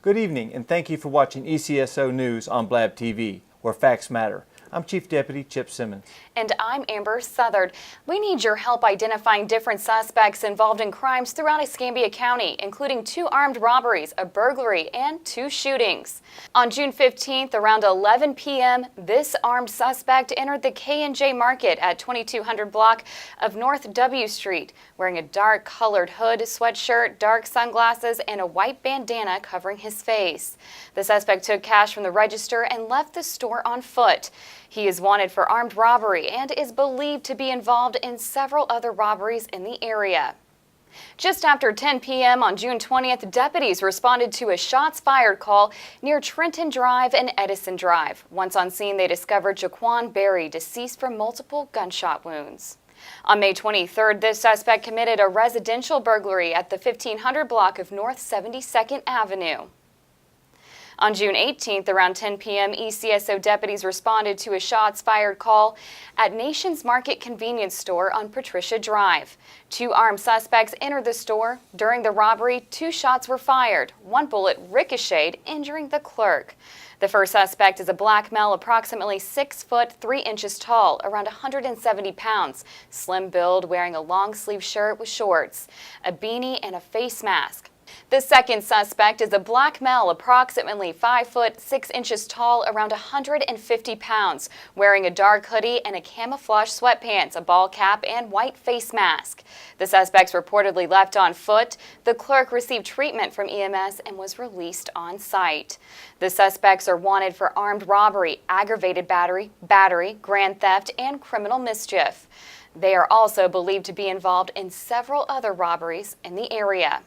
Good evening, and thank you for watching ECSO News on Blab TV, where facts matter. I'm Chief Deputy Chip Simmons. And I'm Amber Southard. We need your help identifying different suspects involved in crimes throughout Escambia County, including 2 armed robberies, a burglary, and 2 shootings. On June 15th, around 11 p.m., this armed suspect entered the K&J Market at 2200 block of North W Street, wearing a dark-colored hood, sweatshirt, dark sunglasses, and a white bandana covering his face. The suspect took cash from the register and left the store on foot. He is wanted for armed robbery and is believed to be involved in several other robberies in the area. Just after 10 p.m. on June 20th, deputies responded to a shots fired call near Trenton Drive and Edison Drive. Once on scene, they discovered Jaquan Berry, deceased from multiple gunshot wounds. On May 23rd, this suspect committed a residential burglary at the 1500 block of North 72nd Avenue. On June 18th, around 10 p.m., ECSO deputies responded to a shots fired call at Nation's Market convenience store on Patricia Drive. 2 armed suspects entered the store. During the robbery, 2 shots were fired. 1 bullet ricocheted, injuring the clerk. The first suspect is a black male approximately 6 foot 3 inches tall, around 170 pounds, slim build, wearing a long sleeve shirt with shorts, a beanie, and a face mask. The second suspect is a black male approximately 5 foot 6 inches tall, around 150 pounds, wearing a dark hoodie and a camouflage sweatpants, a ball cap, and white face mask. The suspects reportedly left on foot. The clerk received treatment from EMS and was released on site. The suspects are wanted for armed robbery, aggravated battery, grand theft, and criminal mischief. They are also believed to be involved in several other robberies in the area.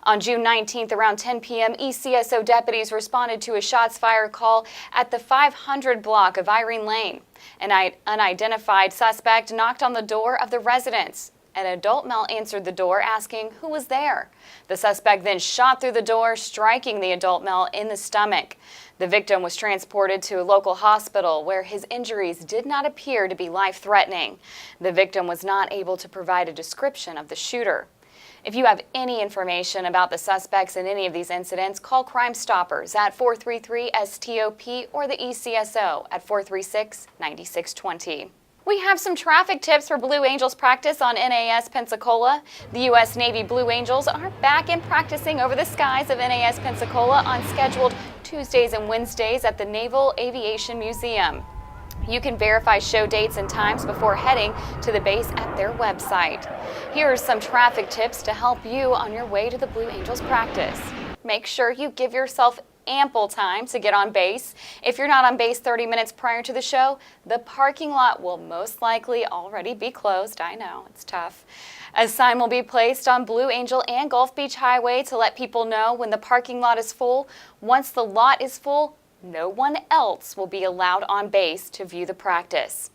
On June 19th, around 10 p.m., ECSO deputies responded to a shots fired call at the 500 block of Irene Lane. An unidentified suspect knocked on the door of the residence. An adult male answered the door, asking who was there. The suspect then shot through the door, striking the adult male in the stomach. The victim was transported to a local hospital where his injuries did not appear to be life-threatening. The victim was not able to provide a description of the shooter. If you have any information about the suspects in any of these incidents, call Crime Stoppers at 433-STOP or the ECSO at 436-9620. We have some traffic tips for Blue Angels practice on NAS Pensacola. The U.S. Navy Blue Angels are back in practicing over the skies of NAS Pensacola on scheduled Tuesdays and Wednesdays at the Naval Aviation Museum. You can verify show dates and times before heading to the base at their website. Here are some traffic tips to help you on your way to the Blue Angels practice. Make sure you give yourself ample time to get on base. If you're not on base 30 minutes prior to the show, the parking lot will most likely already be closed. I know, it's tough. A sign will be placed on Blue Angel and Gulf Beach Highway to let people know when the parking lot is full. Once the lot is full, no one else will be allowed on base to view the practice.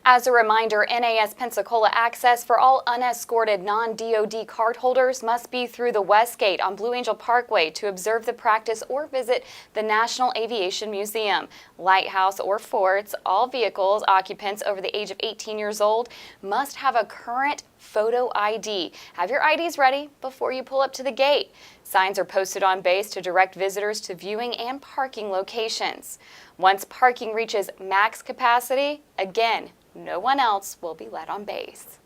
As a reminder, NAS Pensacola access for all unescorted non-DoD cardholders must be through the West Gate on Blue Angel Parkway to observe the practice or visit the National Aviation Museum. Lighthouse or forts, all vehicles occupants over the age of 18 years old must have a current photo ID. Have your IDs ready before you pull up to the gate. Signs are posted on base to direct visitors to viewing and parking locations. Once parking reaches max capacity, again, no one else will be let on base.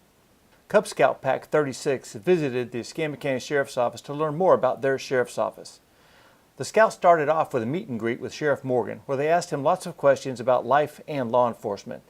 Cub Scout Pack 36 visited the Escambia County Sheriff's Office to learn more about their Sheriff's Office. The Scouts started off with a meet and greet with Sheriff Morgan, where they asked him lots of questions about life and law enforcement.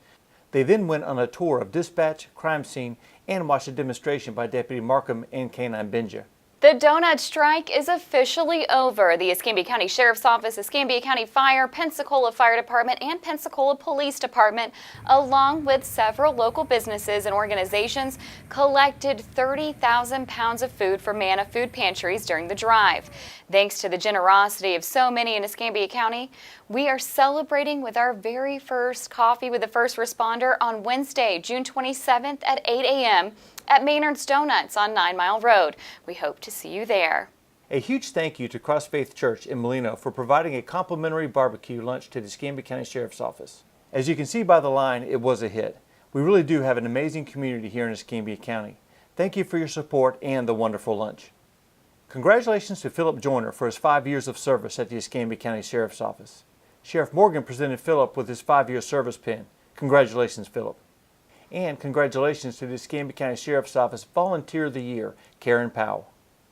They then went on a tour of dispatch, crime scene, and watched a demonstration by Deputy Markham and K-9 Benja. The donut strike is officially over. The Escambia County Sheriff's Office, Escambia County Fire, Pensacola Fire Department, and Pensacola Police Department, along with several local businesses and organizations, collected 30,000 pounds of food for Manna food pantries during the drive. Thanks to the generosity of so many in Escambia County, we are celebrating with our very first Coffee with the First Responder on Wednesday, June 27th at 8 a.m. at Maynard's Donuts on 9 Mile Road. We hope to see you there. A huge thank you to Cross Faith Church in Molino for providing a complimentary barbecue lunch to the Escambia County Sheriff's Office. As you can see by the line, it was a hit. We really do have an amazing community here in Escambia County. Thank you for your support and the wonderful lunch. Congratulations to Philip Joyner for his 5 years of service at the Escambia County Sheriff's Office. Sheriff Morgan presented Philip with his 5-year service pin. Congratulations, Philip. And congratulations to the Escambia County Sheriff's Office Volunteer of the Year, Karen Powell.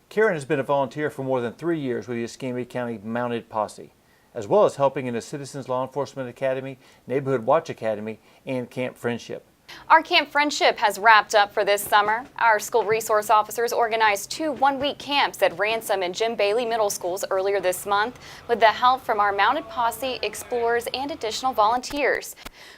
Karen has been a volunteer for more than 3 years with the Escambia County Mounted Posse, as well as helping in the Citizens Law Enforcement Academy, Neighborhood Watch Academy, and Camp Friendship. Our Camp Friendship has wrapped up for this summer. Our school resource officers organized 2 one-week camps at Ransom and Jim Bailey Middle Schools earlier this month with the help from our Mounted Posse, explorers, and additional volunteers.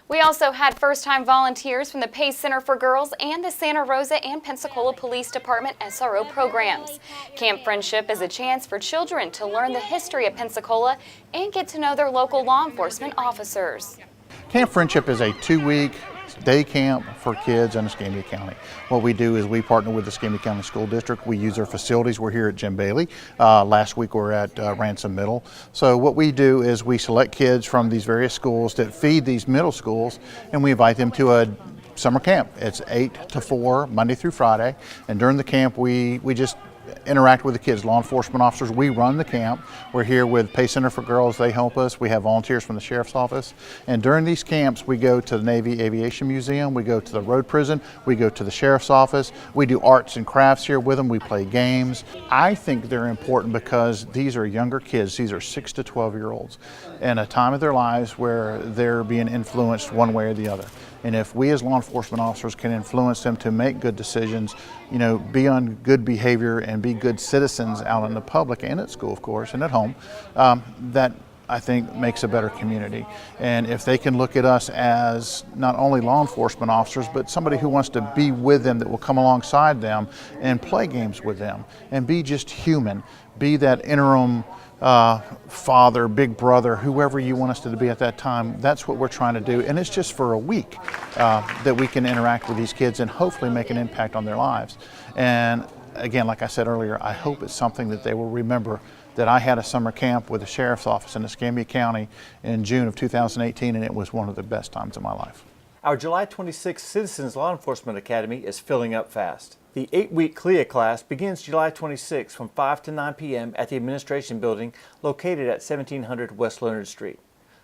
We also had first-time volunteers from the Pace Center for Girls and the Santa Rosa and Pensacola Police Department SRO programs. Camp Friendship is a chance for children to learn the history of Pensacola and get to know their local law enforcement officers. Camp Friendship is a 2-week day camp for kids in Escambia County. What we do is we partner with the Escambia County School District. We use their facilities. We're here at Jim Bailey. Last week we were at Ransom Middle. So what we do is we select kids from these various schools that feed these middle schools, and we invite them to a summer camp. It's 8 to 4, Monday through Friday, and during the camp we just interact with the kids. Law enforcement officers, we run the camp. We're here with Pace Center for Girls, they help us. We have volunteers from the Sheriff's Office. And during these camps, we go to the Navy Aviation Museum, we go to the Road Prison, we go to the Sheriff's Office. We do arts and crafts here with them, we play games. I think they're important because these are younger kids. These are 6 to 12-year-olds in a time of their lives where they're being influenced one way or the other. And if we as law enforcement officers can influence them to make good decisions, you know, be on good behavior and be good citizens out in the public and at school, of course, and at home, that I think makes a better community. And if they can look at us as not only law enforcement officers, but somebody who wants to be with them, that will come alongside them and play games with them and be just human, be that interim father, big brother, whoever you want us to be at that time, that's what we're trying to do. And it's just for a week that we can interact with these kids and hopefully make an impact on their lives. And again, like I said earlier, I hope it's something that they will remember, that I had a summer camp with the Sheriff's Office in Escambia County in June of 2018, and it was one of the best times of my life. Our July 26th Citizens Law Enforcement Academy is filling up fast. The 8-week CLIA class begins July 26th from 5 to 9 p.m. at the Administration Building located at 1700 West Leonard Street.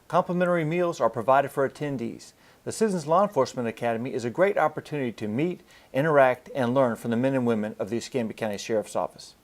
Complimentary meals are provided for attendees. The Citizens Law Enforcement Academy is a great opportunity to meet, interact, and learn from the men and women of the Escambia County Sheriff's Office.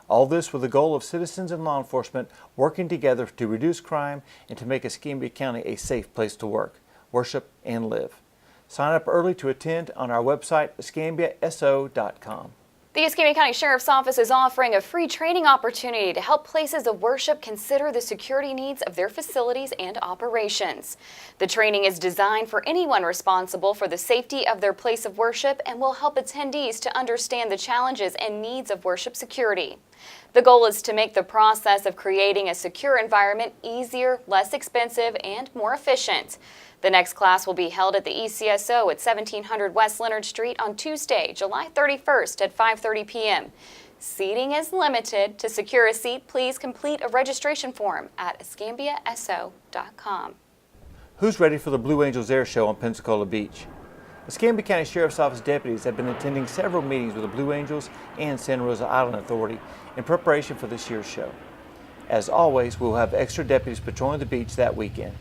All this with the goal of citizens and law enforcement working together to reduce crime and to make Escambia County a safe place to work, worship, and live. Sign up early to attend on our website, escambiaso.com. The Escambia County Sheriff's Office is offering a free training opportunity to help places of worship consider the security needs of their facilities and operations. The training is designed for anyone responsible for the safety of their place of worship and will help attendees to understand the challenges and needs of worship security. The goal is to make the process of creating a secure environment easier, less expensive, and more efficient. The next class will be held at the ECSO at 1700 West Leonard Street on Tuesday, July 31st at 5:30 p.m. Seating is limited. To secure a seat, please complete a registration form at escambiaso.com. Who's ready for the Blue Angels Air Show on Pensacola Beach? Escambia County Sheriff's Office deputies have been attending several meetings with the Blue Angels and Santa Rosa Island Authority in preparation for this year's show. As always, we will have extra deputies patrolling the beach that weekend.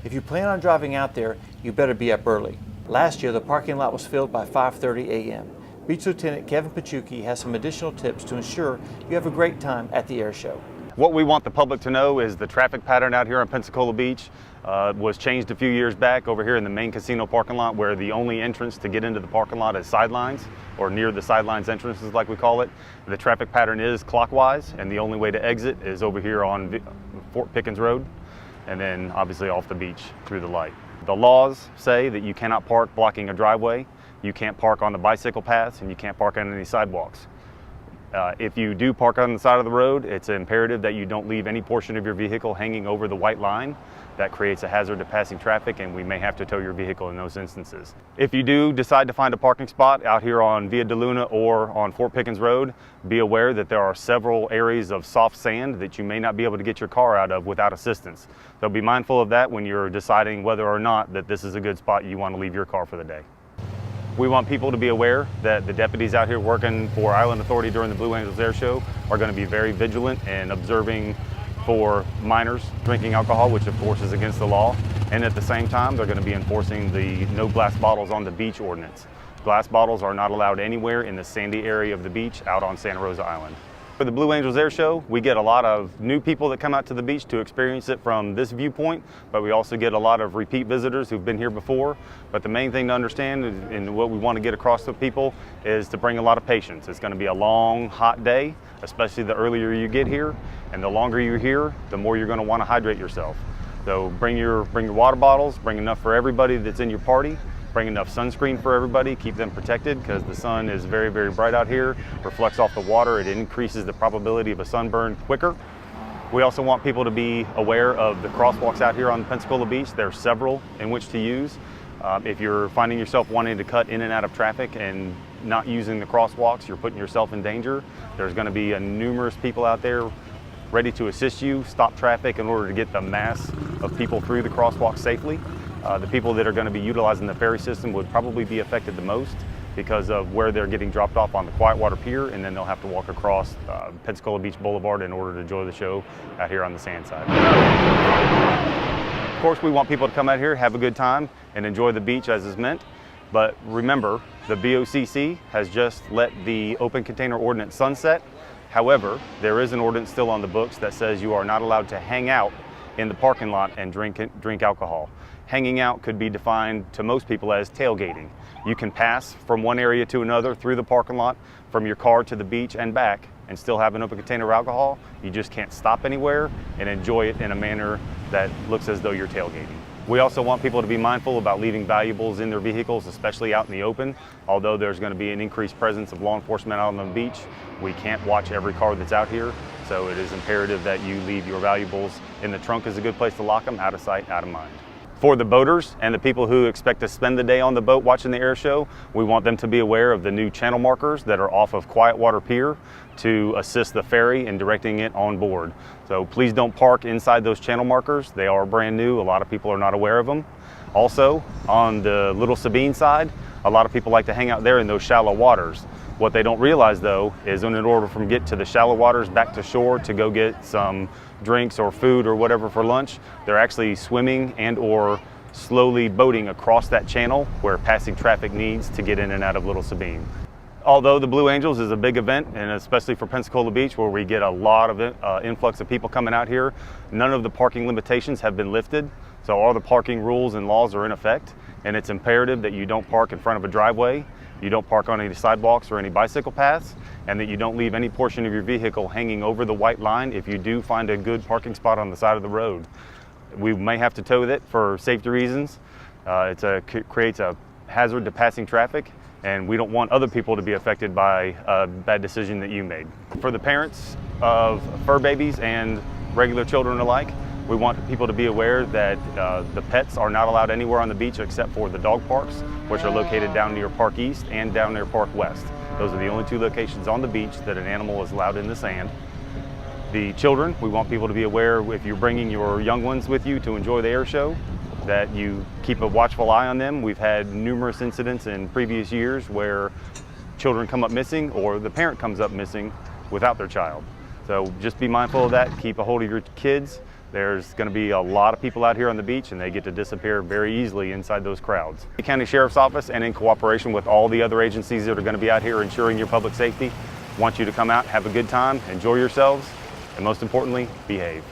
If you plan on driving out there, you better be up early. Last year, the parking lot was filled by 5:30 a.m. Beach Lieutenant Kevin Pachuki has some additional tips to ensure you have a great time at the air show. What we want the public to know is the traffic pattern out here on Pensacola Beach was changed a few years back over here in the main casino parking lot, where the only entrance to get into the parking lot is sidelines, or near the sidelines entrances like we call it. The traffic pattern is clockwise, and the only way to exit is over here on Fort Pickens Road, and then obviously off the beach through the light. The laws say that you cannot park blocking a driveway, you can't park on the bicycle paths, and you can't park on any sidewalks. If you do park on the side of the road, it's imperative that you don't leave any portion of your vehicle hanging over the white line. That creates a hazard to passing traffic, and we may have to tow your vehicle in those instances. If you do decide to find a parking spot out here on Via de Luna or on Fort Pickens Road, be aware that there are several areas of soft sand that you may not be able to get your car out of without assistance. So be mindful of that when you're deciding whether or not that this is a good spot you want to leave your car for the day. We want people to be aware that the deputies out here working for Island Authority during the Blue Angels Air Show are going to be very vigilant and observing for minors drinking alcohol, which of course is against the law. And at the same time, they're going to be enforcing the no glass bottles on the beach ordinance. Glass bottles are not allowed anywhere in the sandy area of the beach out on Santa Rosa Island. For the Blue Angels Air Show, we get a lot of new people that come out to the beach to experience it from this viewpoint, but we also get a lot of repeat visitors who've been here before. But the main thing to understand and what we want to get across to people is to bring a lot of patience. It's going to be a long, hot day, especially the earlier you get here, and the longer you're here, the more you're going to want to hydrate yourself. So bring your water bottles, bring enough for everybody that's in your party. Bring enough sunscreen for everybody, keep them protected because the sun is very, very bright out here, reflects off the water, it increases the probability of a sunburn quicker. We also want people to be aware of the crosswalks out here on Pensacola Beach. There are several in which to use. If you're finding yourself wanting to cut in and out of traffic and not using the crosswalks, you're putting yourself in danger. There's going to be numerous people out there ready to assist you, stop traffic in order to get the mass of people through the crosswalk safely. The people that are going to be utilizing the ferry system would probably be affected the most because of where they're getting dropped off on the Quietwater Pier, and then they'll have to walk across Pensacola Beach Boulevard in order to enjoy the show out here on the sand side. Of course, we want people to come out here, have a good time, and enjoy the beach as is meant. But remember, the BOCC has just let the open container ordinance sunset. However, there is an ordinance still on the books that says you are not allowed to hang out in the parking lot and drink alcohol. Hanging out could be defined to most people as tailgating. You can pass from one area to another through the parking lot, from your car to the beach and back, and still have an open container of alcohol. You just can't stop anywhere and enjoy it in a manner that looks as though you're tailgating. We also want people to be mindful about leaving valuables in their vehicles, especially out in the open. Although there's going to be an increased presence of law enforcement out on the beach, we can't watch every car that's out here. So it is imperative that you leave your valuables in the trunk is a good place to lock them, out of sight, out of mind. For the boaters and the people who expect to spend the day on the boat watching the air show, we want them to be aware of the new channel markers that are off of Quietwater Pier to assist the ferry in directing it on board. So please don't park inside those channel markers. They are brand new. A lot of people are not aware of them. Also, on the Little Sabine side, a lot of people like to hang out there in those shallow waters. What they don't realize though is in order from get to the shallow waters back to shore to go get some drinks or food or whatever for lunch, they're actually swimming and or slowly boating across that channel where passing traffic needs to get in and out of Little Sabine. Although the Blue Angels is a big event, and especially for Pensacola Beach where we get a lot of influx of people coming out here, none of the parking limitations have been lifted. So all the parking rules and laws are in effect, and it's imperative that you don't park in front of a driveway, you don't park on any sidewalks or any bicycle paths, and that you don't leave any portion of your vehicle hanging over the white line if you do find a good parking spot on the side of the road. We may have to tow it for safety reasons. It creates a hazard to passing traffic, and we don't want other people to be affected by a bad decision that you made. For the parents of fur babies and regular children alike, we want people to be aware that the pets are not allowed anywhere on the beach except for the dog parks, which are located down near Park East and down near Park West. Those are the only two locations on the beach that an animal is allowed in the sand. The children, we want people to be aware if you're bringing your young ones with you to enjoy the air show, that you keep a watchful eye on them. We've had numerous incidents in previous years where children come up missing or the parent comes up missing without their child. So just be mindful of that, keep a hold of your kids. There's going to be a lot of people out here on the beach and they get to disappear very easily inside those crowds. The County Sheriff's Office, and in cooperation with all the other agencies that are going to be out here ensuring your public safety, want you to come out, have a good time, enjoy yourselves, and most importantly, behave.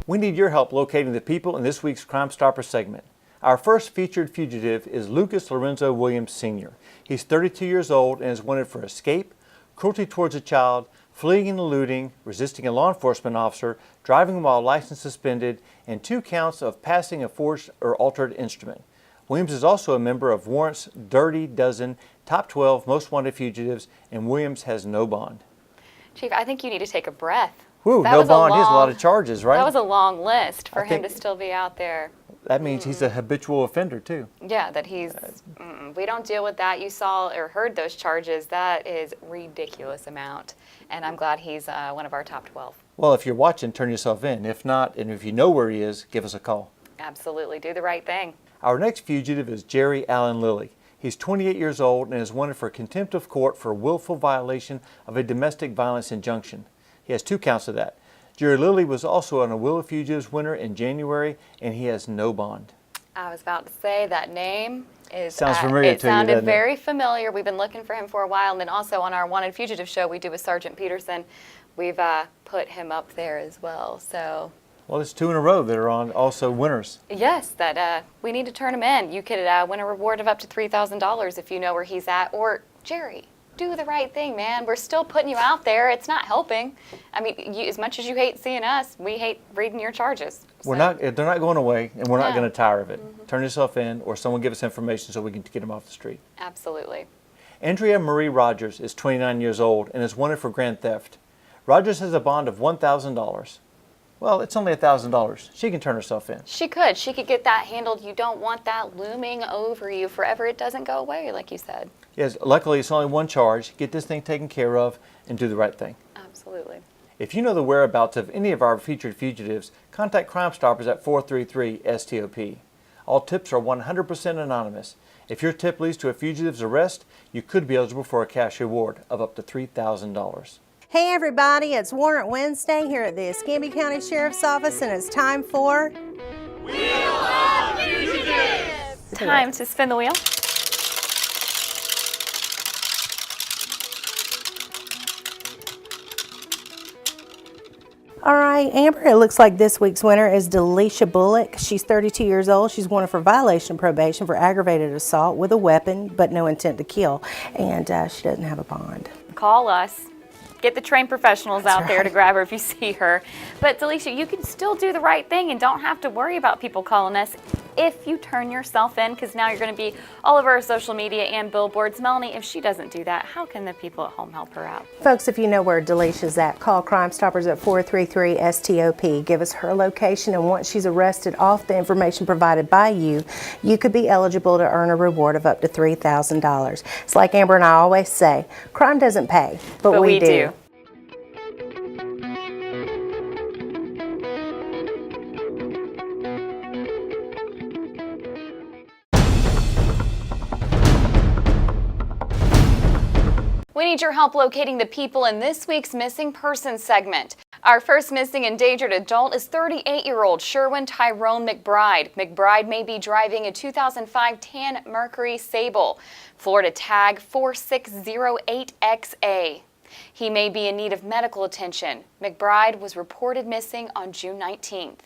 We need your help locating the people in this week's Crime Stopper segment. Our first featured fugitive is Lucas Lorenzo Williams Sr. He's 32 years old and is wanted for escape, cruelty towards a child, fleeing and eluding, resisting a law enforcement officer, driving while license suspended, and 2 counts of passing a forged or altered instrument. Williams is also a member of Warrant's Dirty Dozen, Top 12 Most Wanted Fugitives, and Williams has no bond. Chief, I think you need to take a breath. Whew, no bond, he has a lot of charges, right? That was a long list for him to still be out there. That means he's a habitual offender too. Yeah, that he's, we don't deal with that. You saw or heard those charges. That is ridiculous amount. And I'm glad he's one of our top 12. Well, if you're watching, turn yourself in. If not, and if you know where he is, give us a call. Absolutely. Do the right thing. Our next fugitive is Jerry Allen Lilly. He's 28 years old and is wanted for contempt of court for willful violation of a domestic violence injunction. He has 2 counts of that. Jerry Lilly was also on a Will of Fugitives winner in January, and he has no bond. I was about to say that name is... Sounds familiar to you, It sounded doesn't it? very familiar. We've been looking for him for a while, and then also on our Wanted Fugitive show we do with Sergeant Peterson, we've put him up there as well. So... Well, there's 2 in a row that are on also winners. Yes, that we need to turn him in. You could win a reward of up to $3,000 if you know where he's at. Or, Jerry, do the right thing, man. We're still putting you out there. It's not helping. I mean, as much as you hate seeing us, we hate reading your charges. They're not going away, and we're not Yeah. going to tire of it. Turn yourself in, or someone give us information so we can get him off the street. Absolutely. Andrea Marie Rogers is 29 years old and is wanted for grand theft. Rogers has a bond of $1,000. Well, it's only $1,000. She can turn herself in. She could. She could get that handled. You don't want that looming over you forever. It doesn't go away, like you said. Yes, luckily it's only 1 charge. Get this thing taken care of and do the right thing. Absolutely. If you know the whereabouts of any of our featured fugitives, contact Crime Stoppers at 433-STOP. All tips are 100% anonymous. If your tip leads to a fugitive's arrest, you could be eligible for a cash reward of up to $3,000. Hey everybody, it's Warrant Wednesday here at the Escambia County Sheriff's Office, and it's time for Time to spin the wheel. All right, Amber, it looks like this week's winner is Delisha Bullock. She's 32 years old. She's wanted for violation of probation for aggravated assault with a weapon, but no intent to kill, and she doesn't have a bond. Call us. Get the trained professionals That's out there right. to grab her if you see her. But Delisha, you can still do the right thing and don't have to worry about people calling us if you turn yourself in, because now you're going to be all over our social media and billboards. Melanie, if she doesn't do that, how can the people at home help her out? Folks, if you know where Delisha's at, call Crime Stoppers at 433-STOP. Give us her location, and once she's arrested off the information provided by you, you could be eligible to earn a reward of up to $3,000. It's like Amber and I always say, crime doesn't pay, but we do. We need your help locating the people in this week's Missing Persons segment. Our first missing endangered adult is 38-year-old Sherwin Tyrone McBride. McBride may be driving a 2005 tan Mercury Sable, Florida tag 4608XA. He may be in need of medical attention. McBride was reported missing on June 19th.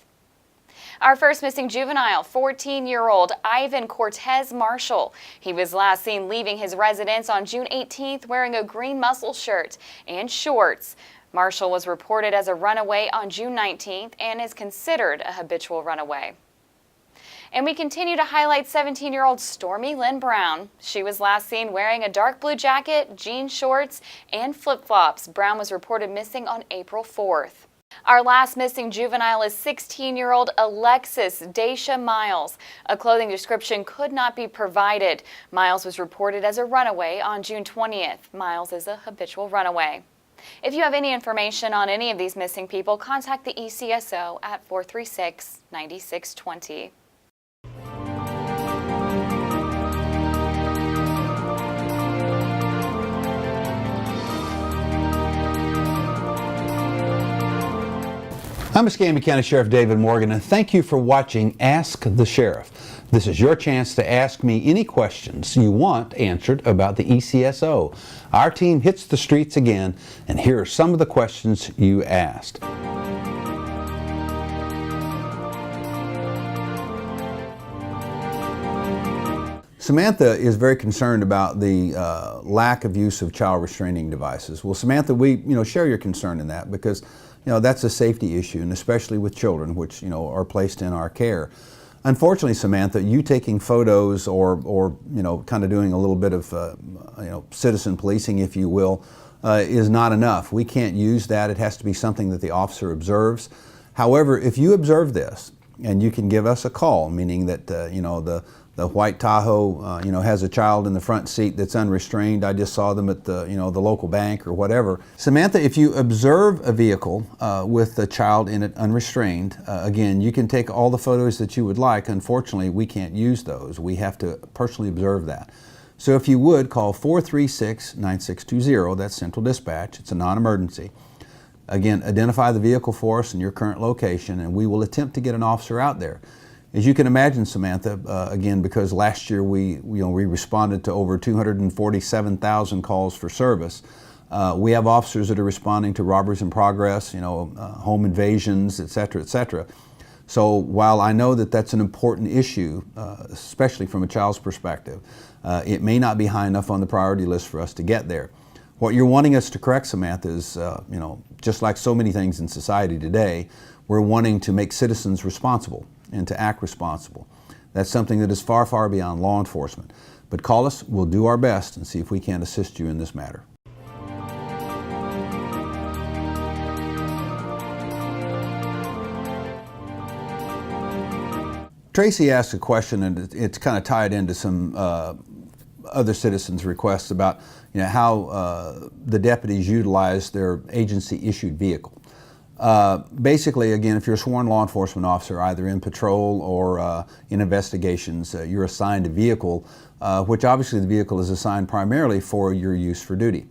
Our first missing juvenile, 14-year-old Ivan Cortez Marshall. He was last seen leaving his residence on June 18th wearing a green muscle shirt and shorts. Marshall was reported as a runaway on June 19th and is considered a habitual runaway. And we continue to highlight 17-year-old Stormy Lynn Brown. She was last seen wearing a dark blue jacket, jean shorts, and flip-flops. Brown was reported missing on April 4th. Our last missing juvenile is 16-year-old Alexis Dacia Miles. A clothing description could not be provided. Miles was reported as a runaway on June 20th. Miles is a habitual runaway. If you have any information on any of these missing people, contact the ECSO at 436-9620. I'm Escambia County Sheriff David Morgan, and thank you for watching Ask the Sheriff. This is your chance to ask me any questions you want answered about the ECSO. Our team hits the streets again, and here are some of the questions you asked. Samantha is very concerned about the lack of use of child restraining devices. Well, Samantha, we share your concern in that because that's a safety issue, and especially with children, which are placed in our care. Unfortunately, Samantha, you taking photos or kind of doing a little bit of citizen policing, if you will, is not enough. We can't use that. It has to be something that the officer observes. However, if you observe this and you can give us a call, meaning that the the white Tahoe, has a child in the front seat that's unrestrained. I just saw them at the, the local bank or whatever. Samantha, if you observe a vehicle with a child in it unrestrained, again, you can take all the photos that you would like. Unfortunately, we can't use those. We have to personally observe that. So if you would, call 436-9620. That's Central Dispatch. It's a non-emergency. Again, identify the vehicle for us and your current location, and we will attempt to get an officer out there. As you can imagine, Samantha, again, because last year we responded to over 247,000 calls for service. We have officers that are responding to robberies in progress, home invasions, et cetera, et cetera. So while I know that that's an important issue, especially from a child's perspective, it may not be high enough on the priority list for us to get there. What you're wanting us to correct, Samantha, is, just like so many things in society today, we're wanting to make citizens responsible and to act responsible. That's something that is far, far beyond law enforcement. But call us, we'll do our best and see if we can assist you in this matter. Tracy asked a question, and it's kind of tied into some other citizens' requests about how the deputies utilize their agency-issued vehicle. Basically, again, if you're a sworn law enforcement officer, either in patrol or in investigations, you're assigned a vehicle, which obviously the vehicle is assigned primarily for your use for duty.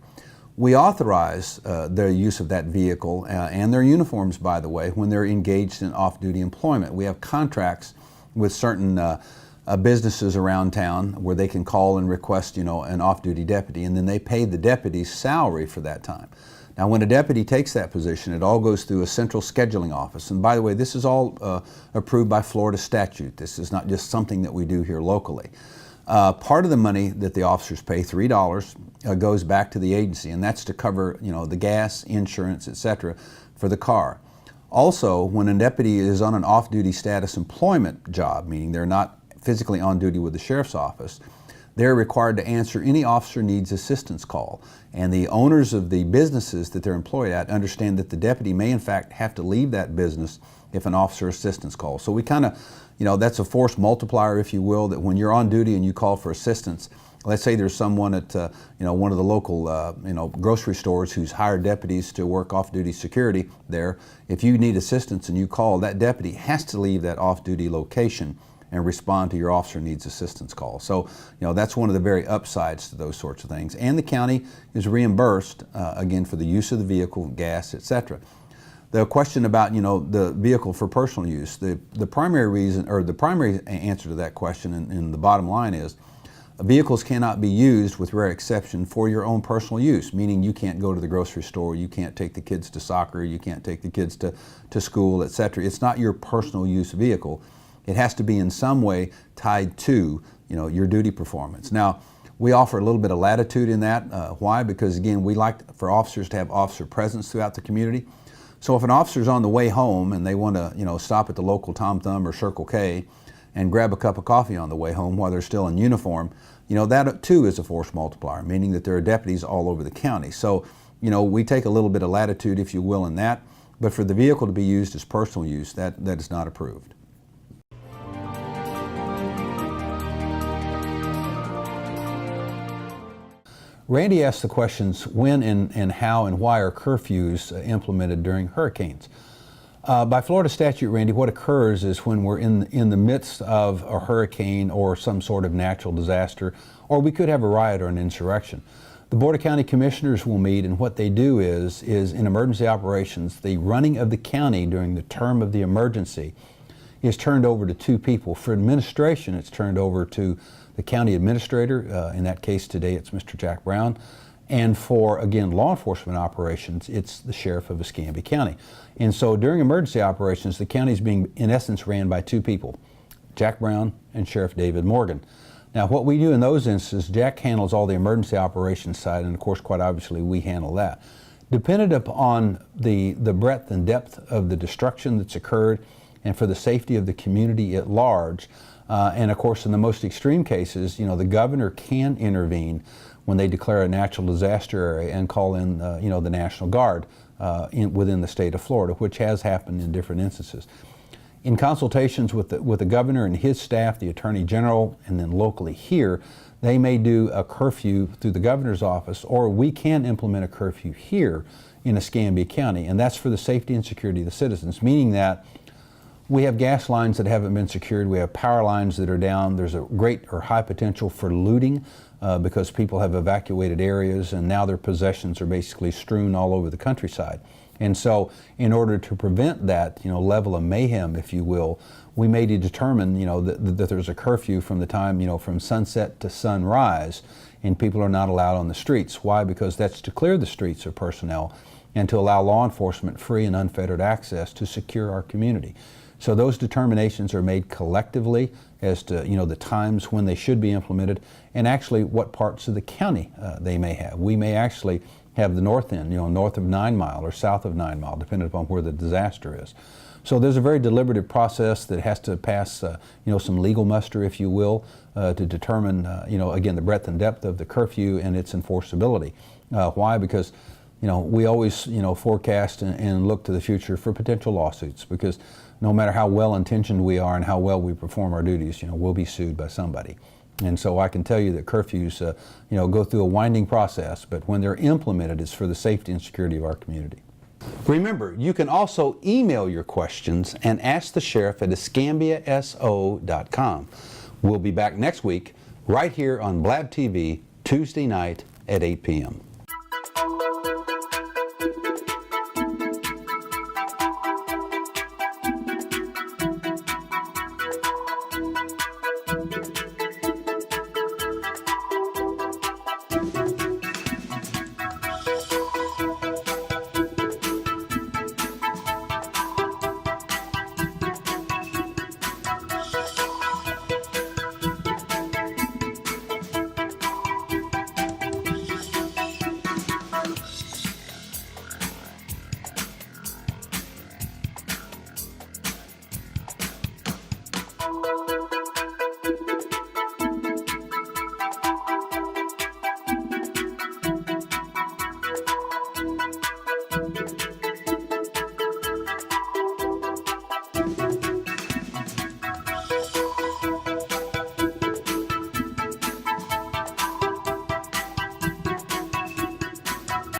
We authorize their use of that vehicle and their uniforms, by the way, when they're engaged in off-duty employment. We have contracts with certain businesses around town where they can call and request, an off-duty deputy, and then they pay the deputy's salary for that time. Now, when a deputy takes that position, it all goes through a central scheduling office. And by the way, this is all approved by Florida statute. This is not just something that we do here locally. Part of the money that the officers pay, $3, goes back to the agency, and that's to cover, the gas, insurance, etc., for the car. Also, when a deputy is on an off-duty status employment job, meaning they're not physically on duty with the sheriff's office, they're required to answer any officer needs assistance call. And the owners of the businesses that they're employed at understand that the deputy may in fact have to leave that business if an officer assistance calls. So we kind of, that's a force multiplier, if you will, that when you're on duty and you call for assistance, let's say there's someone at one of the local grocery stores who's hired deputies to work off-duty security there. If you need assistance and you call, that deputy has to leave that off-duty location and respond to your officer needs assistance call. So, that's one of the very upsides to those sorts of things. And the county is reimbursed, again, for the use of the vehicle, gas, etc. The question about, the vehicle for personal use, the primary reason, or the primary answer to that question in the bottom line is, vehicles cannot be used, with rare exception, for your own personal use, meaning you can't go to the grocery store, you can't take the kids to soccer, you can't take the kids to school, etc. It's not your personal use vehicle. It has to be in some way tied to, your duty performance. Now, we offer a little bit of latitude in that. Why? Because again, we like for officers to have officer presence throughout the community. So if an officer's on the way home and they want to, stop at the local Tom Thumb or Circle K and grab a cup of coffee on the way home while they're still in uniform, that too is a force multiplier, meaning that there are deputies all over the county. So, we take a little bit of latitude, if you will, in that. But for the vehicle to be used as personal use, that is not approved. Randy asked the questions, when and how and why are curfews implemented during hurricanes? By Florida statute, Randy, what occurs is when we're in the midst of a hurricane or some sort of natural disaster, or we could have a riot or an insurrection. The Board of County Commissioners will meet, and what they do is in emergency operations, the running of the county during the term of the emergency is turned over to two people. For administration, it's turned over to the county administrator. In that case today, it's Mr. Jack Brown. And for, again, law enforcement operations, it's the sheriff of Escambia County. And so during emergency operations, the county is being, in essence, ran by two people, Jack Brown and Sheriff David Morgan. Now, what we do in those instances, Jack handles all the emergency operations side, and of course, quite obviously, we handle that. Dependent upon the breadth and depth of the destruction that's occurred, and for the safety of the community at large, and of course, in the most extreme cases, the governor can intervene when they declare a natural disaster area and call in, the National Guard within the state of Florida, which has happened in different instances. In consultations with the governor and his staff, the attorney general, and then locally here, they may do a curfew through the governor's office, or we can implement a curfew here in Escambia County, and that's for the safety and security of the citizens, meaning that we have gas lines that haven't been secured, we have power lines that are down, there's a great or high potential for looting because people have evacuated areas and now their possessions are basically strewn all over the countryside. And so in order to prevent that level of mayhem, if you will, we may determine that there's a curfew from the time from sunset to sunrise, and people are not allowed on the streets. Why? Because that's to clear the streets of personnel and to allow law enforcement free and unfettered access to secure our community. So those determinations are made collectively as to the times when they should be implemented and actually what parts of the county they may have. We may actually have the north end, north of 9 Mile or south of 9 Mile, depending upon where the disaster is. So there's a very deliberative process that has to pass, some legal muster, if you will, to determine, again, the breadth and depth of the curfew and its enforceability. Why? Because, we always, forecast and look to the future for potential lawsuits, because no matter how well-intentioned we are and how well we perform our duties, we'll be sued by somebody. And so I can tell you that curfews, go through a winding process, but when they're implemented, it's for the safety and security of our community. Remember, you can also email your questions and ask the sheriff at escambiaso.com. We'll be back next week right here on Blab TV, Tuesday night at 8 p.m.